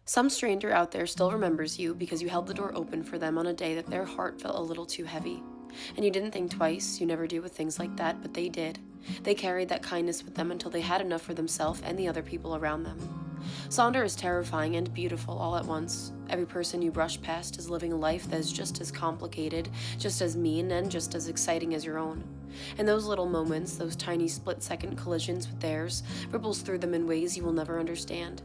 Some stranger out there still remembers you because you held the door open for them on a day that their heart felt a little too heavy. And you didn't think twice, you never do with things like that, but they did. They carried that kindness with them until they had enough for themselves and the other people around them. Sonder is terrifying and beautiful all at once. Every person you brush past is living a life that is just as complicated, just as mean, and just as exciting as your own. And those little moments, those tiny split-second collisions with theirs, ripples through them in ways you will never understand.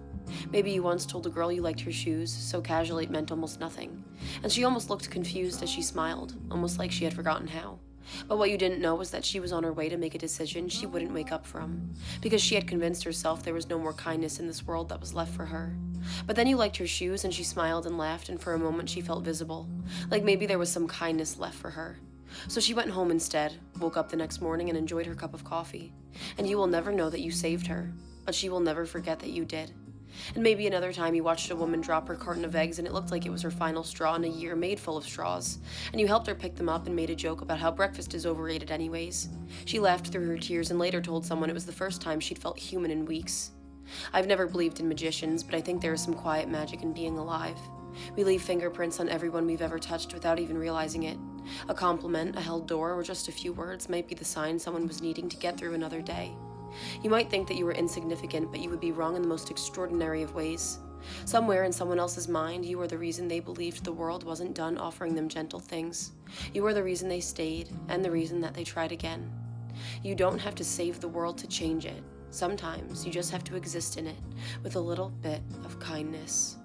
Maybe you once told a girl you liked her shoes, so casually it meant almost nothing. And she almost looked confused as she smiled, almost like she had forgotten how. But what you didn't know was that she was on her way to make a decision she wouldn't wake up from, because she had convinced herself there was no more kindness in this world that was left for her. But then you liked her shoes and she smiled and laughed, and for a moment she felt visible, like maybe there was some kindness left for her. So she went home instead, woke up the next morning and enjoyed her cup of coffee. And you will never know that you saved her, but she will never forget that you did. And maybe another time you watched a woman drop her carton of eggs and it looked like it was her final straw in a year made full of straws, and you helped her pick them up and made a joke about how breakfast is overrated anyways. She laughed through her tears and later told someone it was the first time she'd felt human in weeks. I've never believed in magicians, but I think there is some quiet magic in being alive. We leave fingerprints on everyone we've ever touched without even realizing it. A compliment, a held door, or just a few words might be the sign someone was needing to get through another day. You might think that you were insignificant, but you would be wrong in the most extraordinary of ways. Somewhere in someone else's mind, you were the reason they believed the world wasn't done offering them gentle things. You were the reason they stayed, and the reason that they tried again. You don't have to save the world to change it. Sometimes you just have to exist in it with a little bit of kindness.